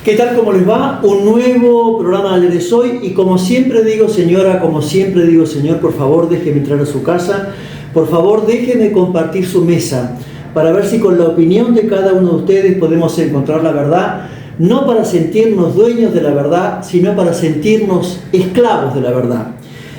¿Qué tal? ¿Cómo les va? Un nuevo programa de Hoy y como siempre digo, señora, como siempre digo, señor, por favor déjeme entrar a su casa, por favor déjeme compartir su mesa para ver si con la opinión de cada uno de ustedes podemos encontrar la verdad, no para sentirnos dueños de la verdad, sino para sentirnos esclavos de la verdad.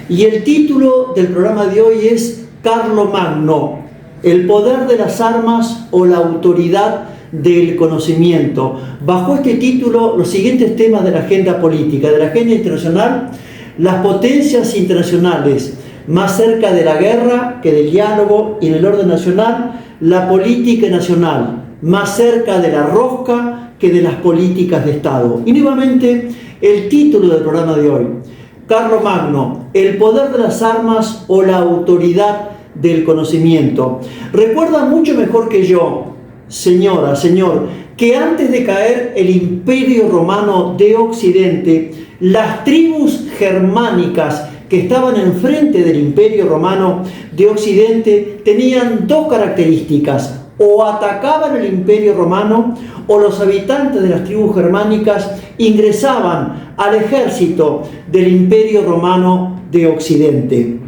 Y el título del programa de hoy es Carlomagno, el poder de las armas o la autoridad del conocimiento. Bajo este título, los siguientes temas de la agenda política, de la agenda internacional: las potencias internacionales más cerca de la guerra que del diálogo y en el orden nacional, la política nacional más cerca de la rosca que de las políticas de Estado. Y nuevamente, el título del programa de hoy, Carlomagno, el poder de las armas o la autoridad del conocimiento. Recuerda mucho mejor que yo, señora, señor, que antes de caer el Imperio Romano de Occidente, las tribus germánicas que estaban enfrente del Imperio Romano de Occidente tenían dos características: o atacaban el Imperio Romano o los habitantes de las tribus germánicas ingresaban al ejército del Imperio Romano de Occidente.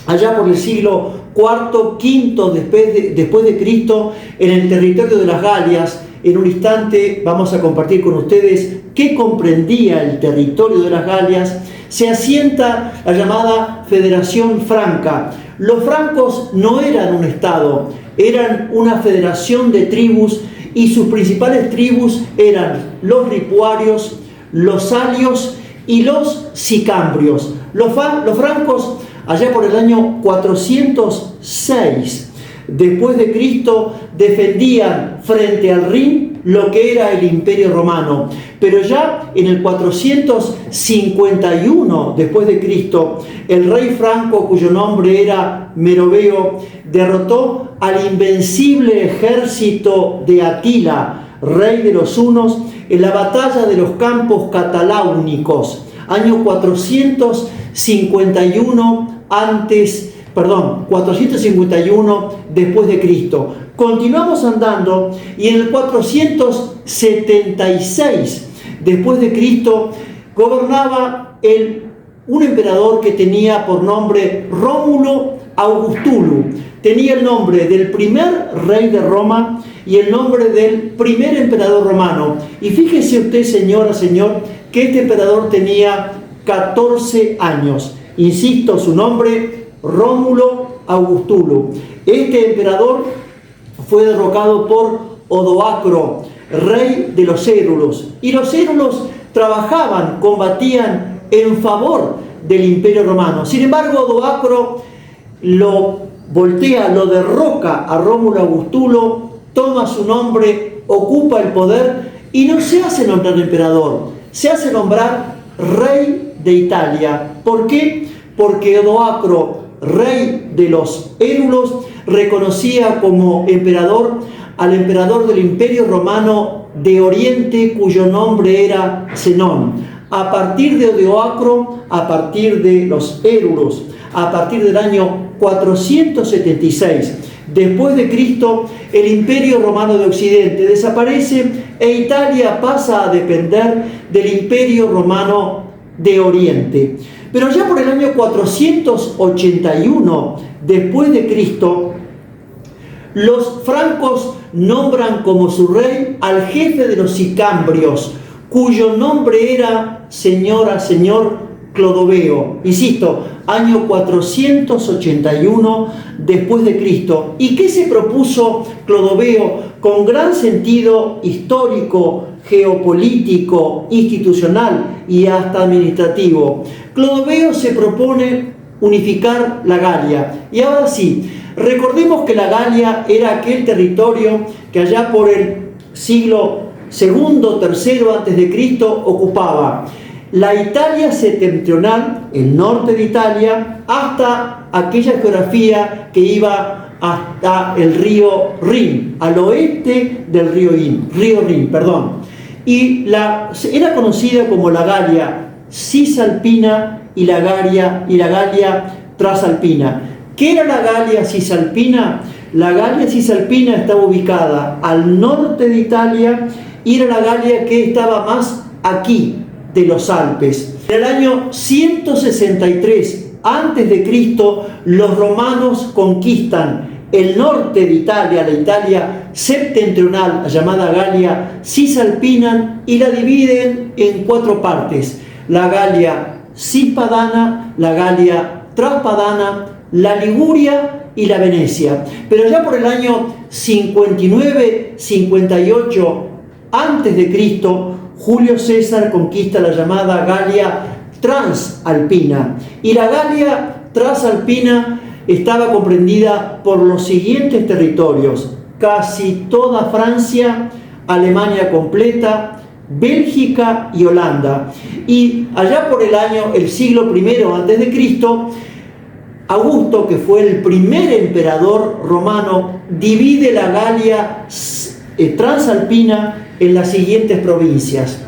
Allá por el siglo IV, V después de Cristo, en el territorio de las Galias, en un instante vamos a compartir con ustedes qué comprendía el territorio de las Galias, se asienta la llamada Federación Franca. Los francos no eran un estado, eran una federación de tribus y sus principales tribus eran los ripuarios, los salios y los sicambrios. Los francos, allá por el año 406 después de Cristo, defendían frente al Rin lo que era el Imperio Romano. Pero ya en el 451 después de Cristo, el rey franco, cuyo nombre era Meroveo, derrotó al invencible ejército de Atila, rey de los hunos, en la batalla de los campos cataláunicos, año 451 después de Cristo. Continuamos andando y en el 476 después de Cristo gobernaba un emperador que tenía por nombre Rómulo Augustulus. Tenía el nombre del primer rey de Roma y el nombre del primer emperador romano. Y fíjese usted, señora, señor, que este emperador tenía 14 años. Insisto, su nombre, Rómulo Augustulus. Este emperador fue derrocado por Odoacro, rey de los érulos. Y los érulos trabajaban, combatían en favor del Imperio Romano. Sin embargo, Odoacro lo voltea, lo derroca a Rómulo Augustulus, toma su nombre, ocupa el poder y no se hace nombrar emperador, se hace nombrar rey de Italia. ¿Por qué? Porque Odoacro, rey de los érulos, reconocía como emperador al emperador del Imperio Romano de Oriente, cuyo nombre era Zenón. A partir de Odoacro, a partir de los érulos, a partir del año 476 después de Cristo, el Imperio Romano de Occidente desaparece e Italia pasa a depender del Imperio Romano de Oriente. Pero ya por el año 481 después de Cristo, los francos nombran como su rey al jefe de los sicambrios, cuyo nombre era, señora, señor, Clodoveo. Insisto, año 481 después de Cristo. ¿Y qué se propuso Clodoveo con gran sentido histórico, geopolítico, institucional y hasta administrativo? Clodoveo se propone unificar la Galia. Y ahora sí, recordemos que la Galia era aquel territorio que allá por el siglo II, III antes de Cristo ocupaba la Italia septentrional, el norte de Italia, hasta aquella geografía que iba hasta el río Rin, al oeste del río Rin. Y era conocida como la Galia cisalpina y la Galia trasalpina. ¿Qué era la Galia cisalpina? La Galia Cisalpina estaba ubicada al norte de Italia y era la Galia que estaba más aquí de los Alpes. En el año 163 a.C., los romanos conquistan el norte de Italia, la Italia septentrional, llamada Galia Cisalpina, y la dividen en 4 partes: la Galia Cispadana, la Galia Traspadana, la Liguria y la Venecia. Pero ya por el año 59-58 a.C., Julio César conquista la llamada Galia Transalpina. Y la Galia Transalpina estaba comprendida por los siguientes territorios: casi toda Francia, Alemania completa, Bélgica y Holanda. Y allá por el siglo I a.C., Augusto, que fue el primer emperador romano, divide la Galia Transalpina en las siguientes provincias: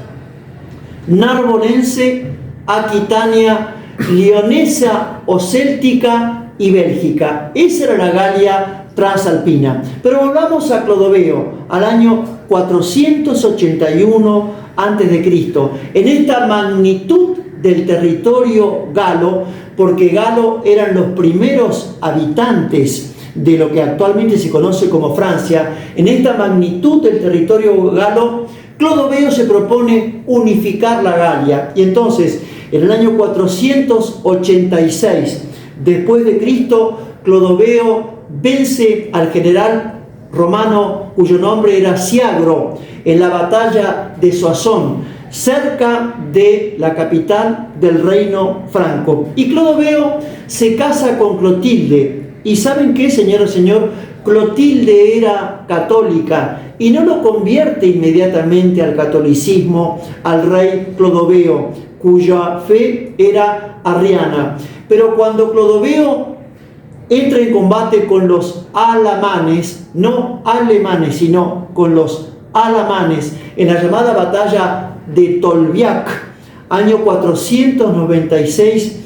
Narbonense, Aquitania, Leonesa o Céltica y Bélgica. Esa era la Galia Transalpina. Pero volvamos a Clodoveo, al año 481 a.C. En esta magnitud del territorio galo, porque galo eran los primeros habitantes de lo que actualmente se conoce como Francia, en esta magnitud del territorio galo, Clodoveo se propone unificar la Galia. Y entonces, en el año 486 después de Cristo, Clodoveo vence al general romano cuyo nombre era Siagro en la batalla de Soissons, cerca de la capital del reino franco. Y Clodoveo se casa con Clotilde. ¿Y saben qué, señora y señor? Clotilde era católica y no lo convierte inmediatamente al catolicismo al rey Clodoveo, cuya fe era arriana. Pero cuando Clodoveo entra en combate con los alamanes, no alemanes, sino con los alamanes, en la llamada batalla de Tolbiac, año 496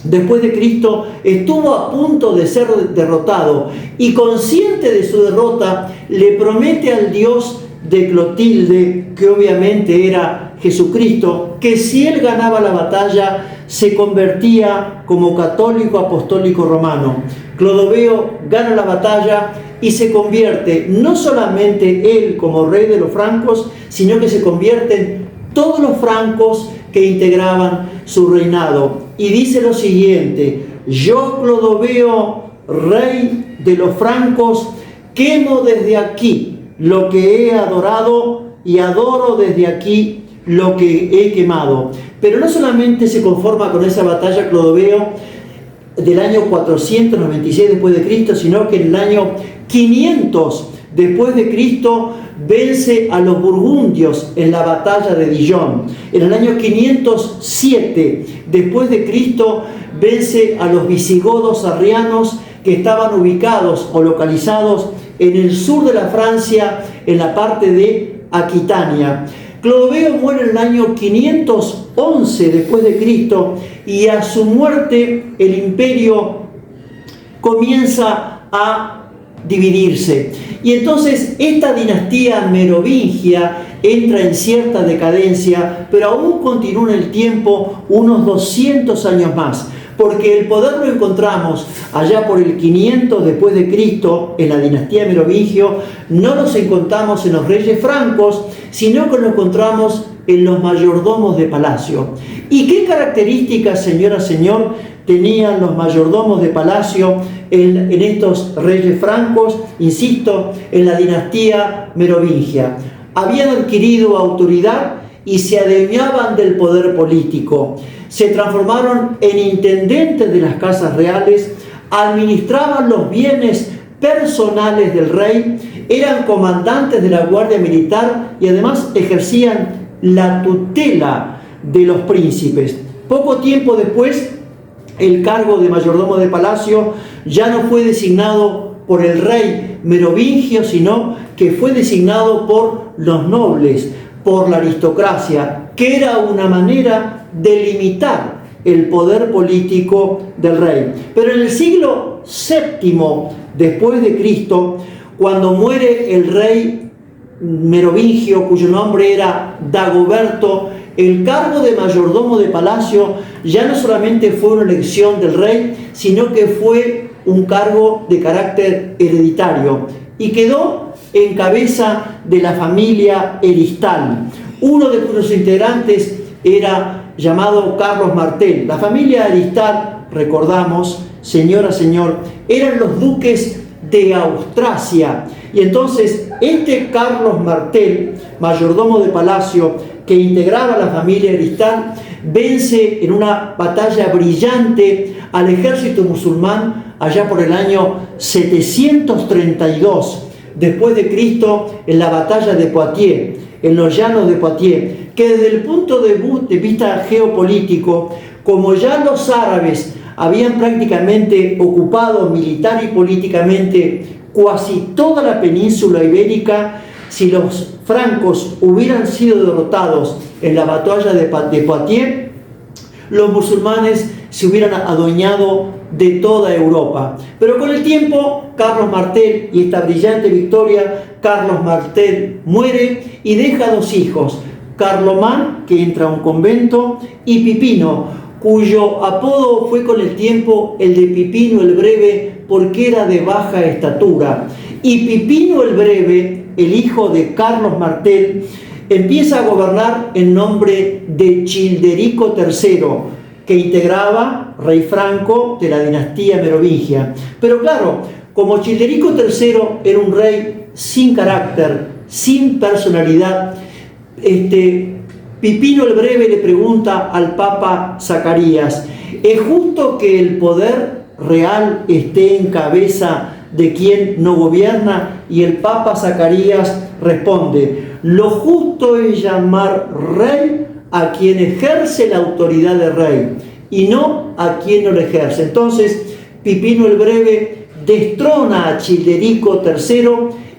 después de Cristo, estuvo a punto de ser derrotado y, consciente de su derrota, le promete al Dios de Clotilde, que obviamente era Jesucristo, que si él ganaba la batalla se convertía como católico apostólico romano. Clodoveo gana la batalla y se convierte no solamente él como rey de los francos, sino que se convierten todos los francos que integraban su reinado. Y dice lo siguiente: yo, Clodoveo, rey de los francos, quemo desde aquí lo que he adorado y adoro desde aquí lo que he quemado. Pero no solamente se conforma con esa batalla Clodoveo del año 496 después de Cristo, sino que en el año 500 después de Cristo vence a los burgundios en la batalla de Dijon. En el año 507 después de Cristo vence a los visigodos arrianos, que estaban ubicados o localizados en el sur de la Francia, en la parte de Aquitania. Clodoveo muere en el año 511 después de Cristo y a su muerte el imperio comienza a dividirse. Y entonces esta dinastía merovingia entra en cierta decadencia, pero aún continúa en el tiempo unos 200 años más, porque el poder lo encontramos allá por el 500 después de Cristo en la dinastía merovingio. No los encontramos en los reyes francos, sino que lo encontramos en los mayordomos de palacio. ¿Y qué características, señora, señor, tenían los mayordomos de palacio en estos reyes francos? Insisto, en la dinastía merovingia. Habían adquirido autoridad y se adueñaban del poder político. Se transformaron en intendentes de las casas reales, administraban los bienes personales del rey, eran comandantes de la guardia militar y además ejercían la tutela de los príncipes. Poco tiempo después, el cargo de mayordomo de palacio ya no fue designado por el rey merovingio, sino que fue designado por los nobles, por la aristocracia, que era una manera de limitar el poder político del rey. Pero en el siglo VII después de Cristo, cuando muere el rey merovingio, cuyo nombre era Dagoberto, el cargo de mayordomo de palacio ya no solamente fue una elección del rey, sino que fue un cargo de carácter hereditario y quedó en cabeza de la familia Heristal. Uno de sus integrantes era llamado Carlos Martel. La familia Heristal, recordamos, señor, eran los duques de Austrasia. Y entonces este Carlos Martel, mayordomo de palacio, que integraba la familia Heristal, vence en una batalla brillante al ejército musulmán allá por el año 732 después de Cristo, en la batalla de Poitiers, en los llanos de Poitiers, que desde el punto de vista geopolítico, como ya los árabes habían prácticamente ocupado militar y políticamente casi toda la península ibérica, si los francos hubieran sido derrotados en la batalla de Poitiers, los musulmanes se hubieran adueñado de toda Europa. Pero con el tiempo, Carlos Martel, y esta brillante victoria, Carlos Martel muere y deja dos hijos, Carlomán, que entra a un convento, y Pipino, cuyo apodo fue con el tiempo el de Pipino el Breve, porque era de baja estatura. Y Pipino el Breve, el hijo de Carlos Martel, empieza a gobernar en nombre de Childerico III, que integraba rey franco de la dinastía merovingia. Pero claro, como Childerico III era un rey sin carácter, sin personalidad, Pipino el Breve le pregunta al Papa Zacarías: ¿es justo que el poder real esté en cabeza de quien no gobierna? Y el Papa Zacarías responde: lo justo es llamar rey a quien ejerce la autoridad de rey y no a quien no la ejerce. Entonces Pipino el Breve destrona a Childerico III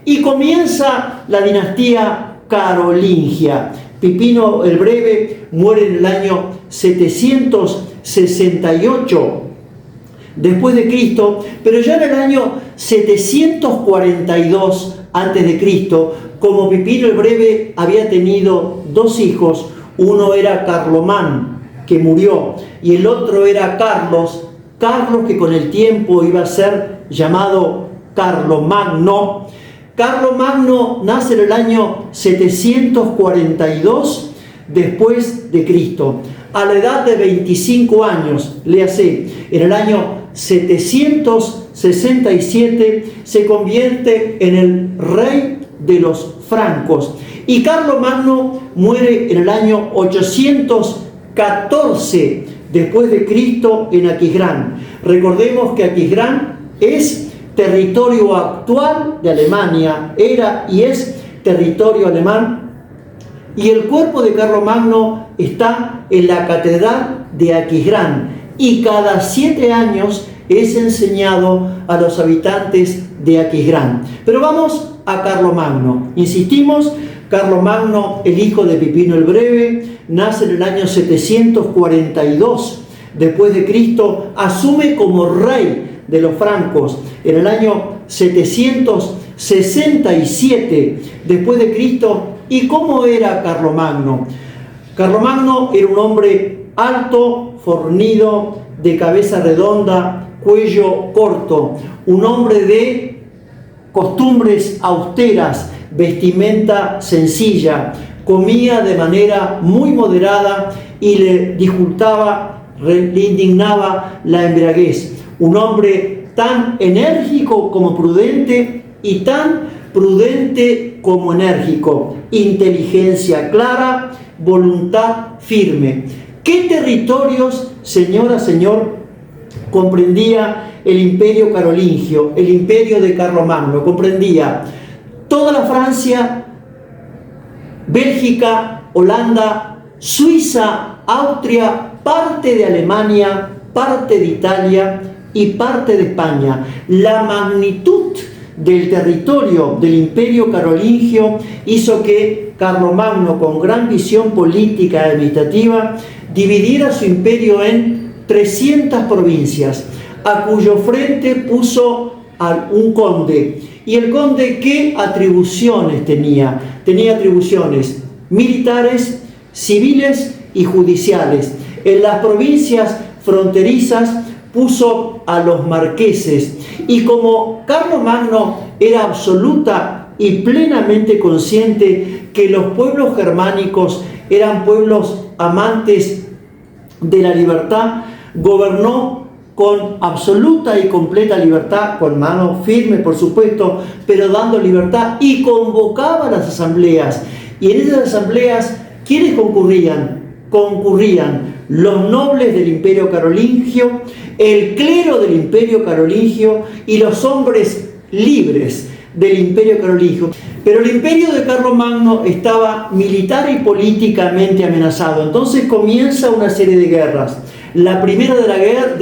y comienza la dinastía carolingia. Pipino el Breve muere en el año 768 después de Cristo, pero ya en el año 742 antes de Cristo, como Pipino el Breve había tenido dos hijos, uno era Carlomán, que murió, y el otro era Carlos, que con el tiempo iba a ser llamado Carlomagno. Carlomagno nace en el año 742 después de Cristo. A la edad de 25 años, léase, en el año 767 se convierte en el rey de los francos. Y Carlomagno muere en el año 814 después de Cristo en Aquisgrán. Recordemos que Aquisgrán es territorio actual de Alemania, era y es territorio alemán, y el cuerpo de Carlomagno está en la catedral de Aquisgrán, y cada 7 años es enseñado a los habitantes de Aquisgrán. Pero vamos a Carlomagno. Insistimos, Carlomagno, el hijo de Pipino el Breve, nace en el año 742 después de Cristo, asume como rey de los francos en el año 767 después de Cristo. ¿Y cómo era Carlomagno? Carlomagno era un hombre alto, fornido, de cabeza redonda, cuello corto, un hombre de costumbres austeras, vestimenta sencilla, comía de manera muy moderada y le indignaba la embriaguez. Un hombre tan enérgico como prudente y tan prudente como enérgico. Inteligencia clara, voluntad firme. ¿Qué territorios, señora, señor, comprendía el imperio carolingio, el imperio de Carlomagno? Comprendía toda la Francia, Bélgica, Holanda, Suiza, Austria, parte de Alemania, parte de Italia y parte de España. La magnitud del territorio del imperio carolingio hizo que Carlomagno, con gran visión política y administrativa, dividiera su imperio en 300 provincias, a cuyo frente puso a un conde. ¿Y el conde qué atribuciones tenía? Tenía atribuciones militares, civiles y judiciales. En las provincias fronterizas puso a los marqueses. Y como Carlomagno era absoluta y plenamente consciente que los pueblos germánicos eran pueblos amantes de la libertad, gobernó con absoluta y completa libertad, con mano firme por supuesto, pero dando libertad, y convocaba a las asambleas. Y en esas asambleas, ¿quiénes concurrían? Concurrían los nobles del Imperio Carolingio, el clero del Imperio Carolingio y los hombres libres del Imperio Carolingio. Pero el imperio de Carlomagno estaba militar y políticamente amenazado. Entonces comienza una serie de guerras. La primera de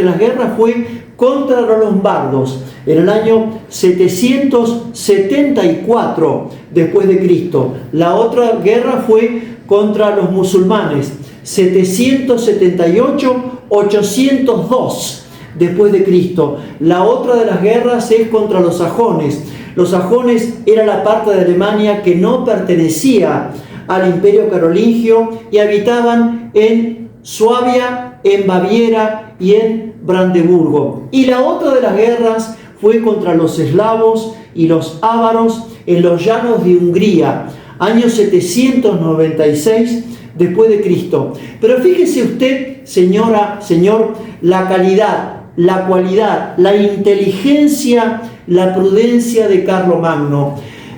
las guerras fue contra los lombardos en el año 774 después de Cristo. La otra guerra fue contra los musulmanes, 778-802 después de Cristo. La otra de las guerras es contra los sajones. Los sajones era la parte de Alemania que no pertenecía al Imperio Carolingio y habitaban en Suabia, en Baviera y en Brandeburgo. Y la otra de las guerras fue contra los eslavos y los ávaros en los llanos de Hungría, año 796 después de Cristo. Pero fíjese usted, señora, señor, la calidad, la cualidad, la inteligencia, la prudencia de Carlomagno.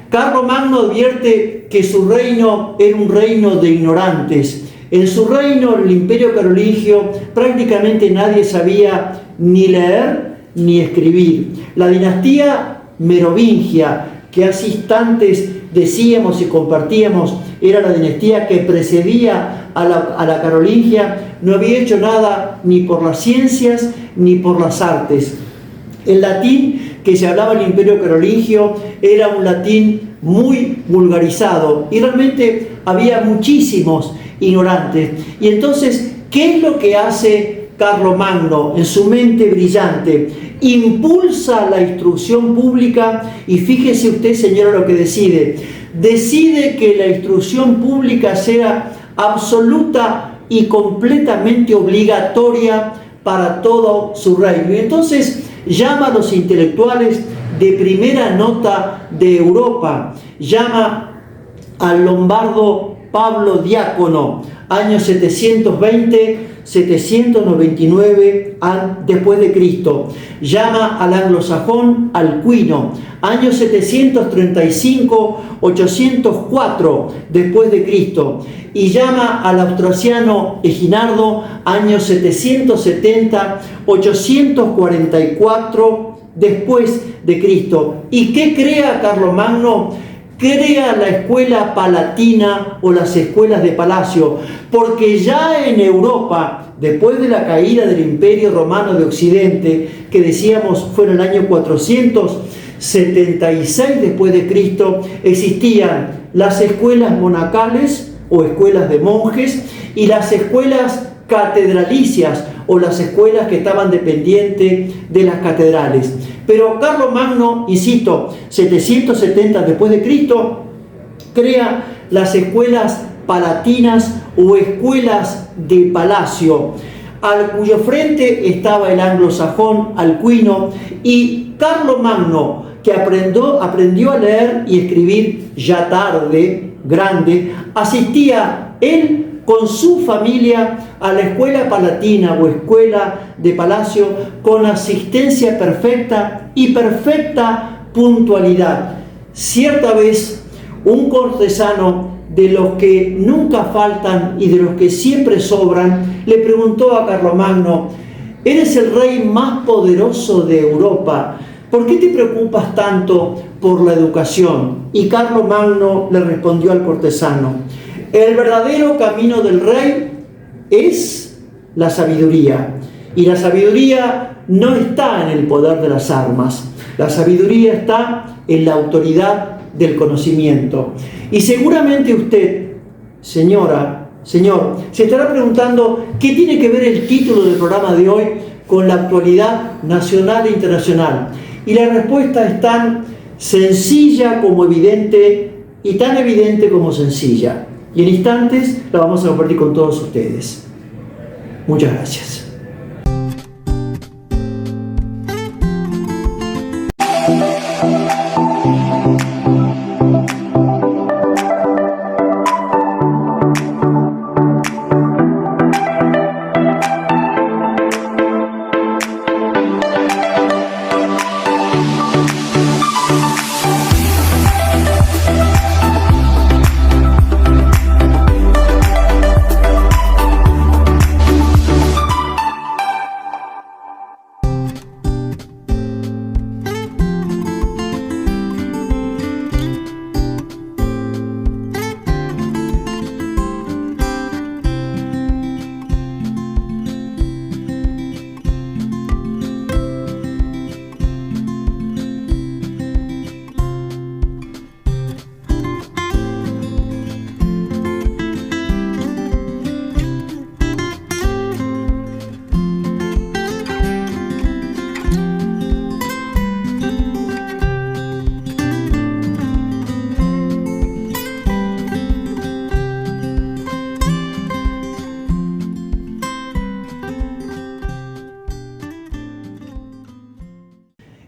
Carlomagno advierte que su reino era un reino de ignorantes. En su reino, el Imperio Carolingio, prácticamente nadie sabía ni leer ni escribir. La dinastía merovingia, que hace instantes decíamos y compartíamos, era la dinastía que precedía a la carolingia, no había hecho nada ni por las ciencias ni por las artes. El latín que se hablaba en el Imperio Carolingio era un latín muy vulgarizado y realmente había muchísimos ignorantes. Y entonces, ¿qué es lo que hace Carlomagno en su mente brillante? Impulsa la instrucción pública y fíjese usted, señora, lo que decide. Decide que la instrucción pública sea absoluta y completamente obligatoria para todo su reino. Y entonces llama a los intelectuales de primera nota de Europa, llama al lombardo Pablo Diácono, año 720-799 después de Cristo. Llama al anglosajón Alcuino, año 735-804 después de Cristo. Y llama al austrasiano Eginardo, año 770-844 después de Cristo. ¿Y qué crea Carlomagno? Crea la escuela palatina o las escuelas de palacio, porque ya en Europa, después de la caída del Imperio Romano de Occidente, que decíamos fue en el año 476 después de Cristo, existían las escuelas monacales o escuelas de monjes y las escuelas catedralicias o las escuelas que estaban dependientes de las catedrales. Pero Carlomagno, insisto, 770 después de Cristo, crea las escuelas palatinas o escuelas de palacio, al cuyo frente estaba el anglosajón Alcuino, y Carlomagno, que aprendió a leer y escribir ya tarde, grande, asistía él con su familia a la escuela palatina o escuela de palacio con asistencia perfecta y perfecta puntualidad. Cierta vez, un cortesano de los que nunca faltan y de los que siempre sobran, le preguntó a Carlomagno: «Eres el rey más poderoso de Europa, ¿por qué te preocupas tanto por la educación?». Y Carlomagno le respondió al cortesano: «El verdadero camino del rey es la sabiduría, y la sabiduría no está en el poder de las armas, la sabiduría está en la autoridad del conocimiento». Y seguramente usted, señora, señor, se estará preguntando qué tiene que ver el título del programa de hoy con la actualidad nacional e internacional. Y la respuesta es tan sencilla como evidente y tan evidente como sencilla. Y en instantes la vamos a compartir con todos ustedes. Muchas gracias.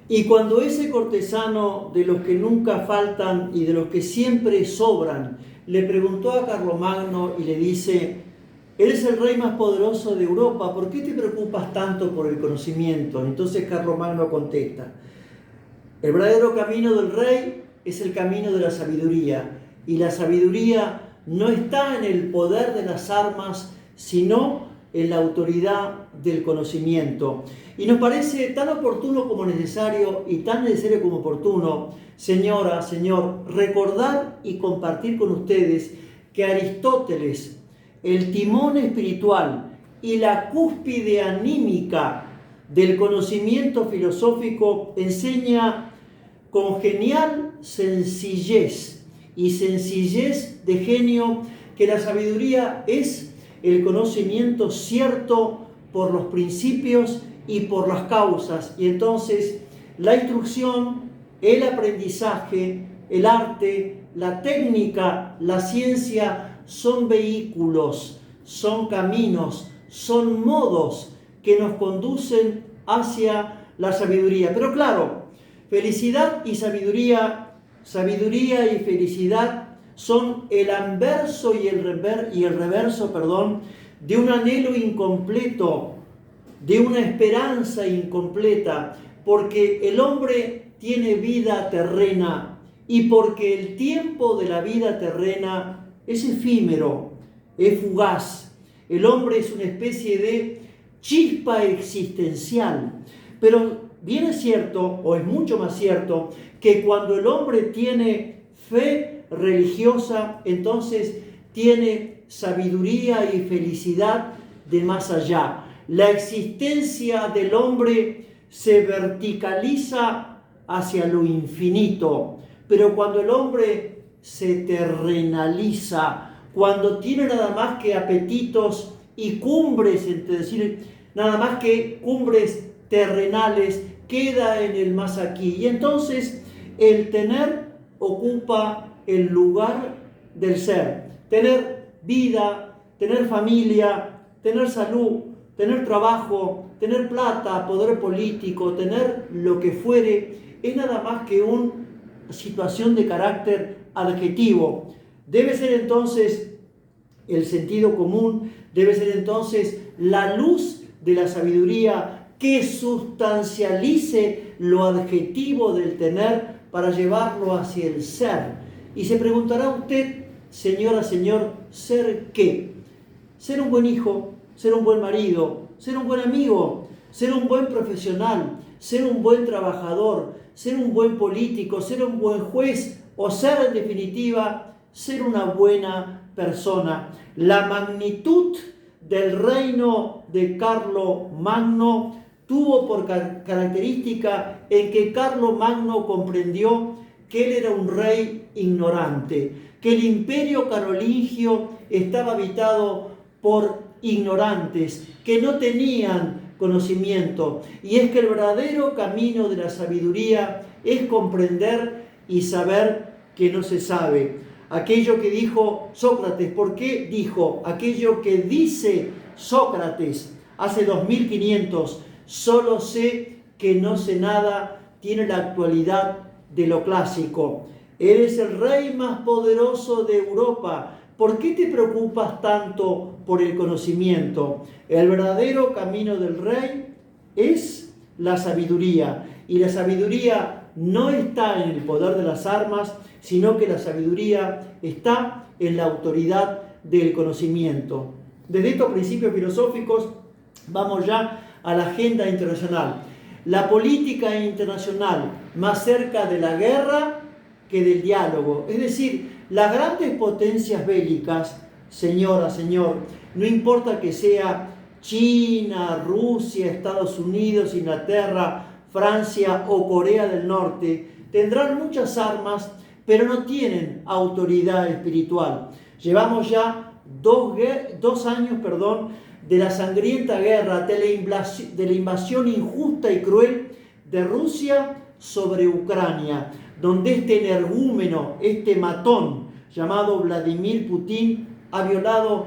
Y cuando ese cortesano de los que nunca faltan y de los que siempre sobran le preguntó a Carlomagno y le dice: eres el rey más poderoso de Europa, ¿por qué te preocupas tanto por el conocimiento? Entonces Carlomagno contesta: el verdadero camino del rey es el camino de la sabiduría, y la sabiduría no está en el poder de las armas, sino en la autoridad del conocimiento. Y nos parece tan oportuno como necesario y tan necesario como oportuno, señora, señor, recordar y compartir con ustedes que Aristóteles, el timón espiritual y la cúspide anímica del conocimiento filosófico, enseña con genial sencillez y sencillez de genio que la sabiduría es el conocimiento cierto por los principios y por las causas. Y entonces la instrucción, el aprendizaje, el arte, la técnica, la ciencia son vehículos, son caminos, son modos que nos conducen hacia la sabiduría. Pero claro, felicidad y sabiduría y felicidad son el anverso y el reverso, de un anhelo incompleto, de una esperanza incompleta, porque el hombre tiene vida terrena y porque el tiempo de la vida terrena es efímero, es fugaz. El hombre es una especie de chispa existencial, pero bien es cierto, o es mucho más cierto, que cuando el hombre tiene fe religiosa, entonces tiene sabiduría y felicidad de más allá. La existencia del hombre se verticaliza hacia lo infinito, pero cuando el hombre se terrenaliza, cuando tiene nada más que apetitos y cumbres, es decir, nada más que cumbres terrenales, queda en el más aquí. Y entonces el tener ocupa el lugar del ser. Tener vida, tener familia, tener salud, tener trabajo, tener plata, poder político, tener lo que fuere, es nada más que una situación de carácter adjetivo. Debe ser entonces el sentido común, debe ser entonces la luz de la sabiduría que sustancialice lo adjetivo del tener para llevarlo hacia el ser. Y se preguntará usted, señora, señor, ¿ser qué? Ser un buen hijo, ser un buen marido, ser un buen amigo, ser un buen profesional, ser un buen trabajador, ser un buen político, ser un buen juez o ser, en definitiva, ser una buena persona. La magnitud del reino de Carlomagno tuvo por característica en que Carlomagno comprendió que él era un rey ignorante, que el imperio carolingio estaba habitado por ignorantes, que no tenían conocimiento. Y es que el verdadero camino de la sabiduría es comprender y saber que no se sabe. Aquello que dijo Sócrates, ¿por qué dijo? Aquello que dice Sócrates hace 2500, solo sé que no sé nada, tiene la actualidad de lo clásico. Eres el rey más poderoso de Europa. ¿Por qué te preocupas tanto por el conocimiento? El verdadero camino del rey es la sabiduría. Y la sabiduría no está en el poder de las armas, sino que la sabiduría está en la autoridad del conocimiento. Desde estos principios filosóficos vamos ya a la agenda internacional. La política internacional más cerca de la guerra que del diálogo. Es decir, las grandes potencias bélicas, señor, no importa que sea China, Rusia, Estados Unidos, Inglaterra, Francia o Corea del Norte, tendrán muchas armas, pero no tienen autoridad espiritual. Llevamos ya dos años de la sangrienta guerra, de la invasión injusta y cruel de Rusia sobre Ucrania, donde este energúmeno, este matón llamado Vladimir Putin, ha violado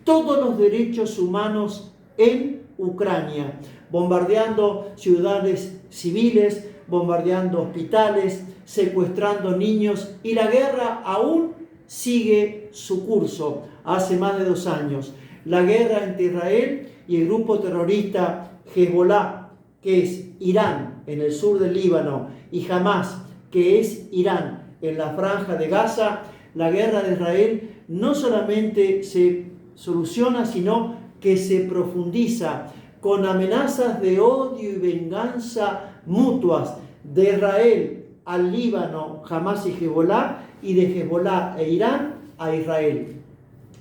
todos los derechos humanos en Ucrania, bombardeando ciudades civiles, bombardeando hospitales, secuestrando niños, y la guerra aún sigue su curso. Hace más de 2 años, la guerra entre Israel y el grupo terrorista Hezbollah, que es Irán en el sur del Líbano, y Hamas, que es Irán en la franja de Gaza, la guerra de Israel no solamente se soluciona, sino que se profundiza con amenazas de odio y venganza mutuas de Israel al Líbano, Hamas y Hezbollah, y de Hezbollah e Irán a Israel.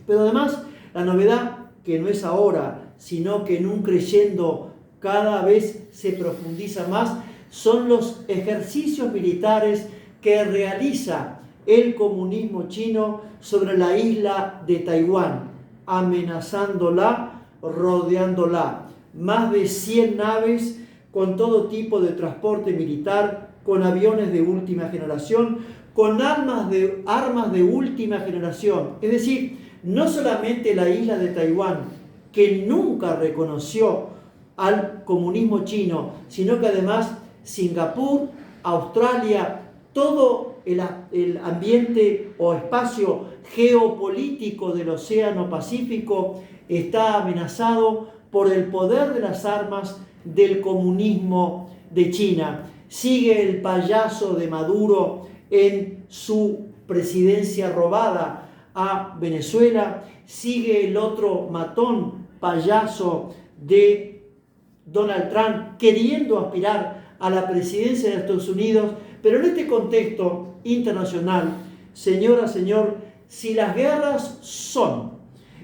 Pero además, la novedad, que no es ahora, sino que en un creyendo cada vez se profundiza más, son los ejercicios militares que realiza el comunismo chino sobre la isla de Taiwán, amenazándola, rodeándola. Más de 100 naves con todo tipo de transporte militar, con aviones de última generación, con armas de última generación. Es decir, no solamente la isla de Taiwán, que nunca reconoció al comunismo chino, sino que además Singapur, Australia, todo el ambiente o espacio geopolítico del Océano Pacífico está amenazado por el poder de las armas del comunismo de China. Sigue el payaso de Maduro en su presidencia robada a Venezuela, sigue el otro matón payaso de Donald Trump queriendo aspirar a la presidencia de Estados Unidos. Pero en este contexto internacional, señora, señor, si las guerras son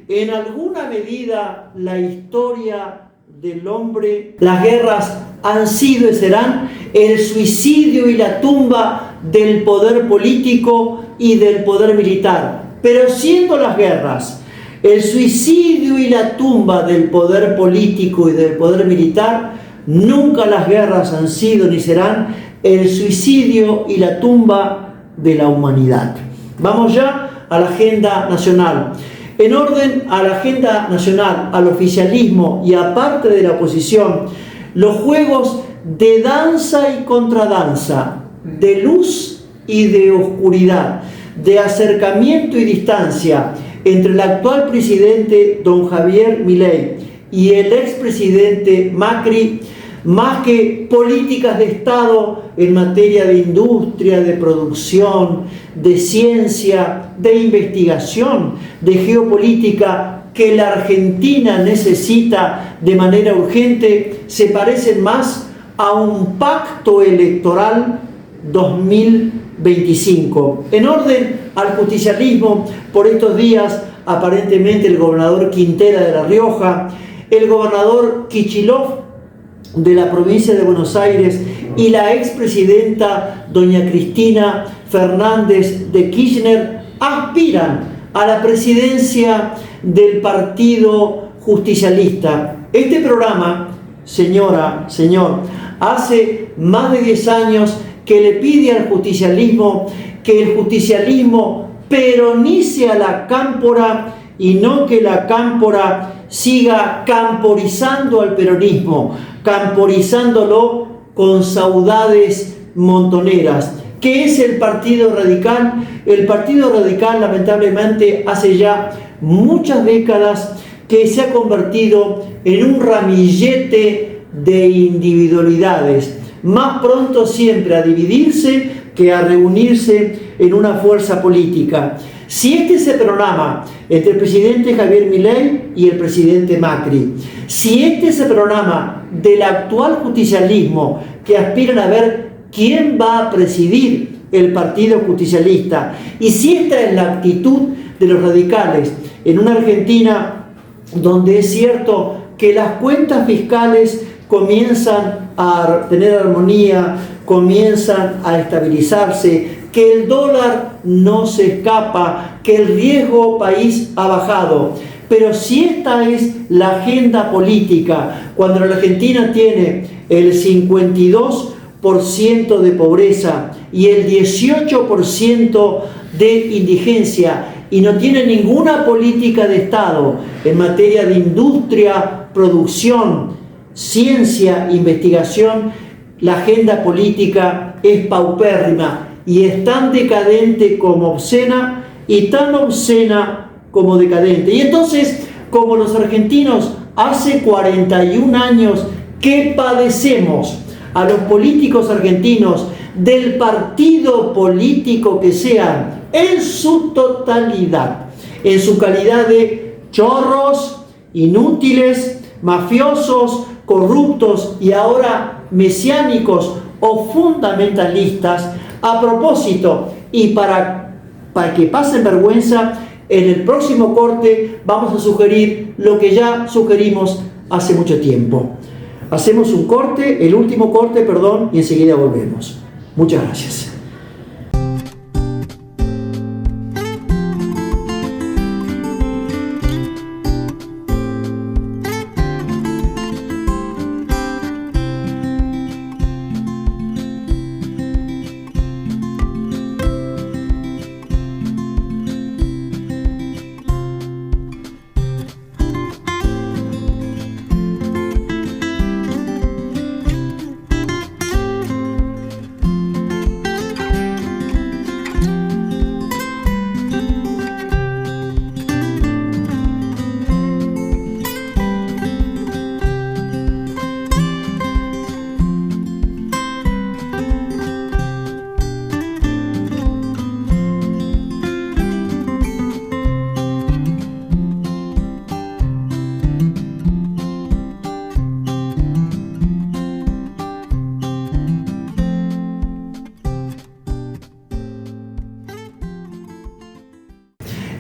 en alguna medida la historia del hombre, las guerras han sido y serán el suicidio y la tumba del poder político y del poder militar. Pero siendo las guerras el suicidio y la tumba del poder político y del poder militar, nunca las guerras han sido ni serán el suicidio y la tumba de la humanidad. Vamos ya a la agenda nacional. En orden a la agenda nacional, al oficialismo y aparte de la oposición, los juegos de danza y contradanza, de luz y de oscuridad, de acercamiento y distancia entre el actual presidente don Javier Milei y el expresidente Macri, más que políticas de Estado en materia de industria, de producción, de ciencia, de investigación, de geopolítica, que la Argentina necesita de manera urgente, se parecen más a un pacto electoral 2025. En orden al justicialismo, por estos días, aparentemente el gobernador Quintela de La Rioja, el gobernador Kicillof de la provincia de Buenos Aires y la expresidenta doña Cristina Fernández de Kirchner aspiran a la presidencia del Partido Justicialista. Este programa señora, señor, hace más de 10 años que le pide al justicialismo que el justicialismo peronice a la cámpora y no que la cámpora siga camporizando al peronismo, camporizándolo con saudades montoneras. ¿Qué es el Partido Radical? El Partido Radical, lamentablemente, hace ya muchas décadas que se ha convertido en un ramillete de individualidades, más pronto siempre a dividirse que a reunirse en una fuerza política. Si este es el programa entre el presidente Javier Milei y el presidente Macri, si este es el programa del actual justicialismo que aspiran a ver quién va a presidir el partido justicialista, y si esta es la actitud de los radicales en una Argentina donde es cierto que las cuentas fiscales comienzan a tener armonía, comienzan a estabilizarse, que el dólar no se escapa, que el riesgo país ha bajado. Pero si esta es la agenda política, cuando la Argentina tiene el 52% de pobreza y el 18% de indigencia, y no tiene ninguna política de Estado en materia de industria, producción, ciencia, investigación, la agenda política es paupérrima y es tan decadente como obscena y tan obscena como decadente. Y entonces, como los argentinos hace 41 años que padecemos a los políticos argentinos del partido político que sean, en su totalidad, en su calidad de chorros, inútiles, mafiosos, corruptos y ahora mesiánicos o fundamentalistas, a propósito, y para que pasen vergüenza, en el próximo corte vamos a sugerir lo que ya sugerimos hace mucho tiempo. Hacemos un corte, el último corte, perdón, y enseguida volvemos. Muchas gracias.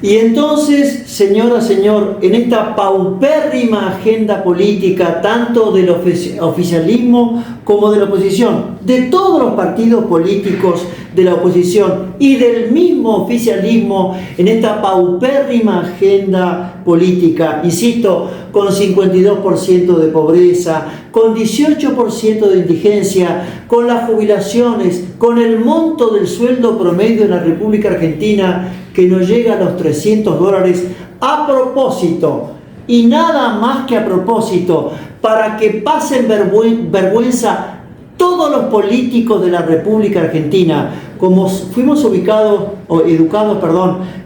Y entonces, señora, señor, en esta paupérrima agenda política, tanto del oficialismo como de la oposición, de todos los partidos políticos de la oposición y del mismo oficialismo, en esta paupérrima agenda política, insisto, con 52% de pobreza, con 18% de indigencia, con las jubilaciones, con el monto del sueldo promedio en la República Argentina que no llega a los $300, a propósito, y nada más que a propósito, para que pasen vergüenza todos los políticos de la República Argentina, como fuimos educados,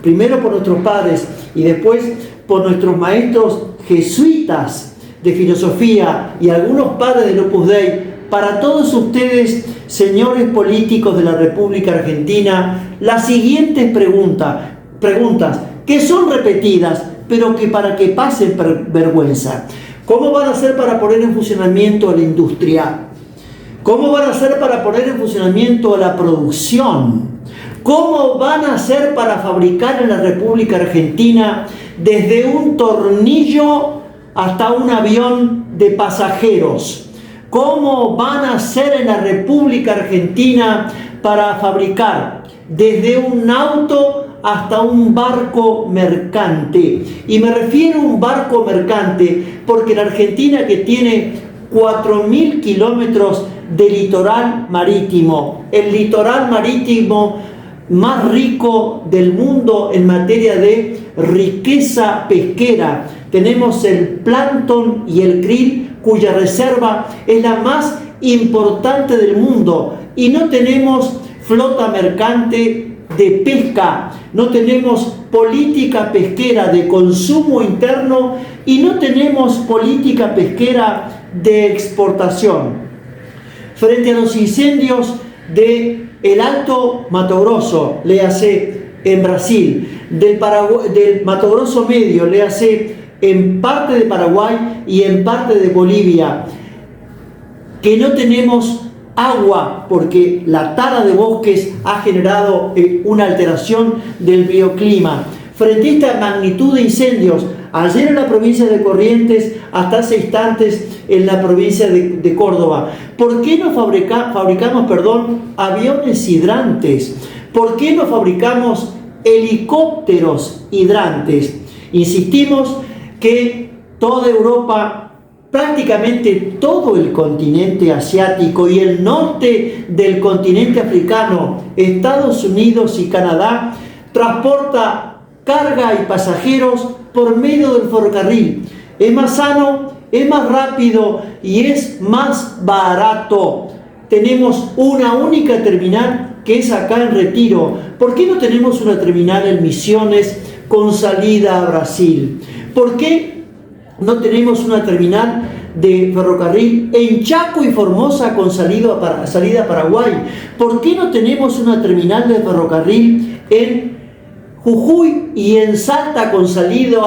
primero por nuestros padres y después por nuestros maestros jesuitas de filosofía y algunos padres del Opus Dei. Para todos ustedes, señores políticos de la República Argentina, las siguientes preguntas que son repetidas, pero que para que pasen vergüenza. ¿Cómo van a hacer para poner en funcionamiento la industria? ¿Cómo van a hacer para poner en funcionamiento la producción? ¿Cómo van a hacer para fabricar en la República Argentina desde un tornillo hasta un avión de pasajeros? ¿Cómo van a hacer en la República Argentina para fabricar desde un auto hasta un barco mercante? Y me refiero a un barco mercante porque la Argentina, que tiene 4.000 kilómetros de litoral marítimo, el litoral marítimo más rico del mundo en materia de riqueza pesquera. Tenemos el plancton y el krill, cuya reserva es la más importante del mundo, y no tenemos flota mercante de pesca, no tenemos política pesquera de consumo interno y no tenemos política pesquera de exportación. Frente a los incendios del Alto Mato Grosso, léase en Brasil, del Mato Grosso medio, léase en parte de Paraguay y en parte de Bolivia, que no tenemos agua porque la tala de bosques ha generado una alteración del bioclima. Frente a esta magnitud de incendios, ayer en la provincia de Corrientes, hasta hace instantes en la provincia de Córdoba, ¿por qué no fabricamos aviones hidrantes? ¿Por qué no fabricamos helicópteros hidrantes? Insistimos que toda Europa, prácticamente todo el continente asiático y el norte del continente africano, Estados Unidos y Canadá, transporta carga y pasajeros por medio del ferrocarril. Es más sano, es más rápido y es más barato. Tenemos una única terminal que es acá en Retiro. ¿Por qué no tenemos una terminal en Misiones con salida a Brasil? ¿Por qué no tenemos una terminal de ferrocarril en Chaco y Formosa con salida a Paraguay? ¿Por qué no tenemos una terminal de ferrocarril en Jujuy y en Salta con salida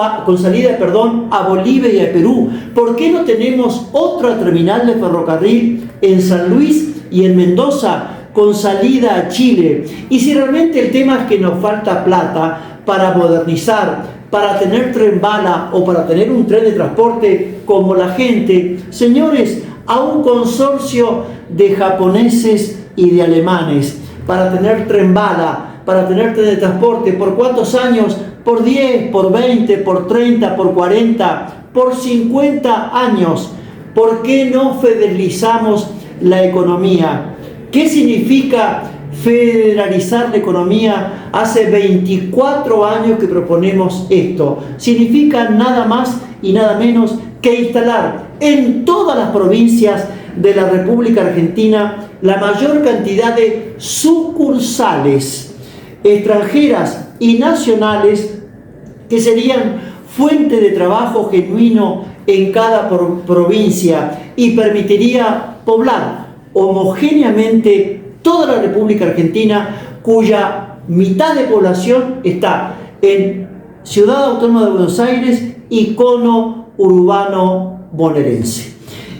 a Bolivia y a Perú? ¿Por qué no tenemos otra terminal de ferrocarril en San Luis y en Mendoza con salida a Chile? Y si realmente el tema es que nos falta plata para modernizar, para tener tren bala o para tener un tren de transporte como la gente, señores, a un consorcio de japoneses y de alemanes para tener tren bala, para tener tren de transporte, ¿por cuántos años? Por 10, por 20, por 30, por 40, por 50 años. ¿Por qué no federalizamos la economía? ¿Qué significa federalizar la economía? Hace 24 años que proponemos esto. Significa nada más y nada menos que instalar en todas las provincias de la República Argentina la mayor cantidad de sucursales extranjeras y nacionales que serían fuente de trabajo genuino en cada provincia y permitiría poblar homogéneamente toda la República Argentina, cuya mitad de población está en Ciudad Autónoma de Buenos Aires y cono urbano bonaerense.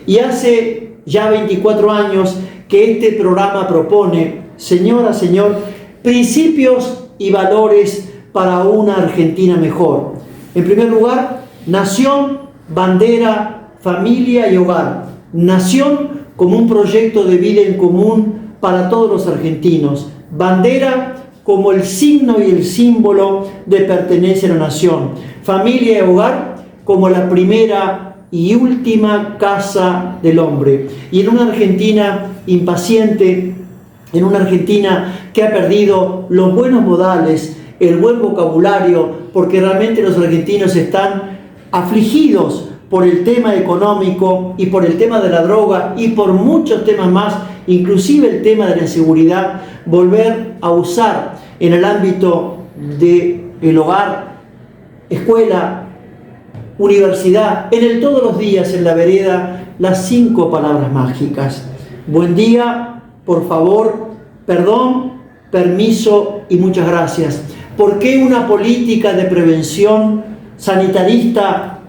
Y hace ya 24 años que este programa propone, señora, señor, principios y valores para una Argentina mejor. En primer lugar, nación, bandera, familia y hogar. Nación como un proyecto de vida en común para todos los argentinos. Bandera como el signo y el símbolo de pertenencia a la nación. Familia y hogar como la primera y última casa del hombre. Y en una Argentina impaciente, en una Argentina que ha perdido los buenos modales, el buen vocabulario, porque realmente los argentinos están afligidos por el tema económico y por el tema de la droga y por muchos temas más, inclusive el tema de la inseguridad, volver a usar en el ámbito del hogar, escuela, universidad, en el todos los días, en la vereda, las 5 palabras mágicas: buen día, por favor, perdón, permiso y muchas gracias. ¿Por qué una política de prevención sanitarista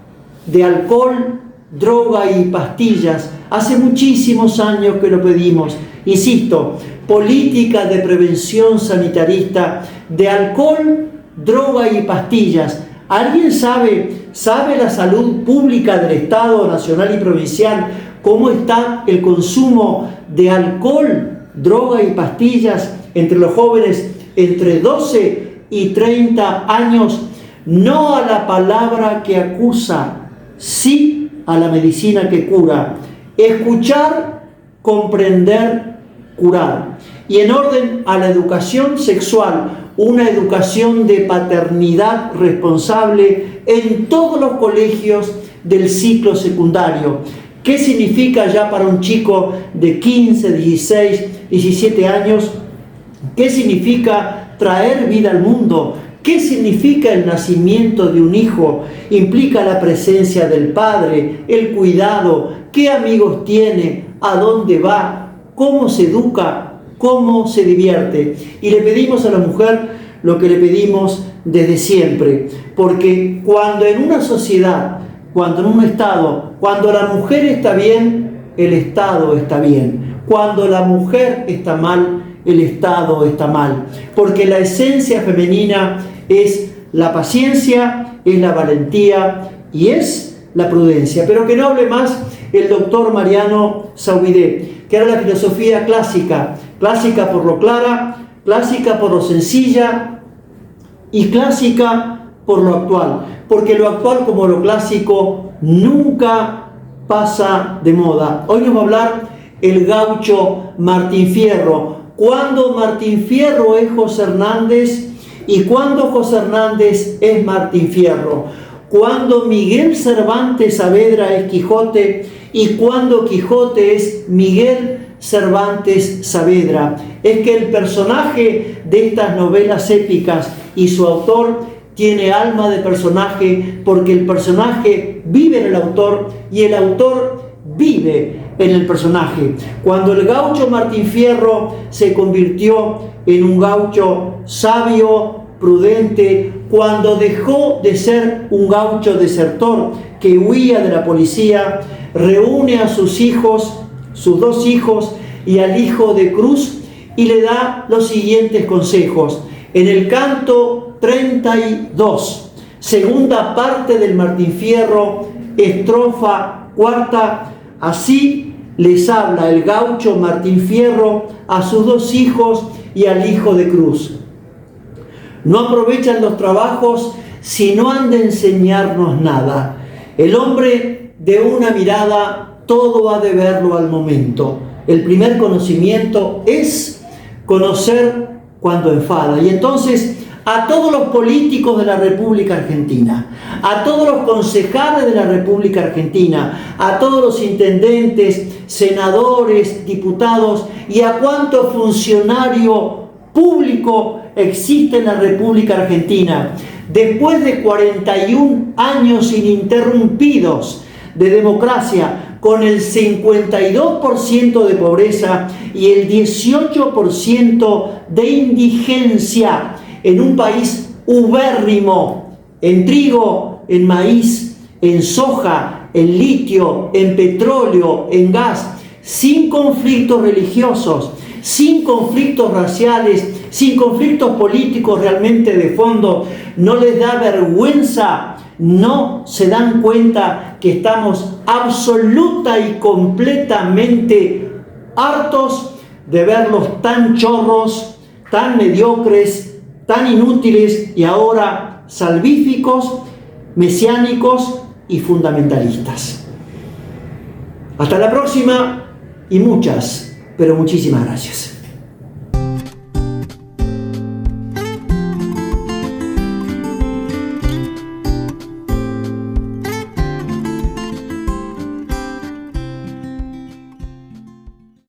de alcohol, droga y pastillas? Hace muchísimos años que lo pedimos. Insisto, política de prevención sanitarista de alcohol, droga y pastillas. ¿Alguien sabe la salud pública del Estado nacional y provincial cómo está el consumo de alcohol, droga y pastillas entre los jóvenes entre 12 y 30 años? No a la palabra que acusa, sí a la medicina que cura. escuchar, comprender, curar. Y en orden a la educación sexual, una educación de paternidad responsable en todos los colegios del ciclo secundario. ¿Qué significa ya para un chico de 15, 16, 17 años? ¿Qué significa traer vida al mundo? ¿Qué significa el nacimiento de un hijo? Implica la presencia del padre, el cuidado, qué amigos tiene, a dónde va, cómo se educa, cómo se divierte. Y le pedimos a la mujer lo que le pedimos desde siempre, porque cuando en una sociedad, cuando en un Estado, cuando la mujer está bien, el Estado está bien. Cuando la mujer está mal, el Estado está mal. Porque la esencia femenina es la paciencia, es la valentía y es la prudencia. Pero que no hable más el doctor Mariano Zauvidé, que era la filosofía clásica, clásica por lo clara, clásica por lo sencilla y clásica por lo actual. Porque lo actual como lo clásico nunca pasa de moda. Hoy nos va a hablar el gaucho Martín Fierro. ¿Cuándo Martín Fierro es José Hernández y cuándo José Hernández es Martín Fierro? ¿Cuándo Miguel Cervantes Saavedra es Quijote y cuándo Quijote es Miguel Cervantes Saavedra? Es que el personaje de estas novelas épicas y su autor tiene alma de personaje porque el personaje vive en el autor y el autor vive en el personaje. Cuando el gaucho Martín Fierro se convirtió en un gaucho sabio, prudente, cuando dejó de ser un gaucho desertor que huía de la policía, reúne a sus hijos, sus dos hijos y al hijo de Cruz y le da los siguientes consejos. En el canto 32, segunda parte del Martín Fierro, estrofa cuarta, así les habla el gaucho Martín Fierro a sus dos hijos y al hijo de Cruz. No aprovechan los trabajos si no han de enseñarnos nada. El hombre de una mirada todo ha de verlo al momento. El primer conocimiento es conocer cuando enfada. Y entonces a todos los políticos de la República Argentina, a todos los concejales de la República Argentina, a todos los intendentes, senadores, diputados y a cuánto funcionario público existe en la República Argentina, después de 41 años ininterrumpidos de democracia, con el 52% de pobreza y el 18% de indigencia, en un país ubérrimo, en trigo, en maíz, en soja, en litio, en petróleo, en gas, sin conflictos religiosos, sin conflictos raciales, sin conflictos políticos realmente de fondo. No les da vergüenza, no se dan cuenta que estamos absoluta y completamente hartos de verlos tan chorros, tan mediocres, tan inútiles y ahora salvíficos, mesiánicos y fundamentalistas. Hasta la próxima y muchas, pero muchísimas gracias.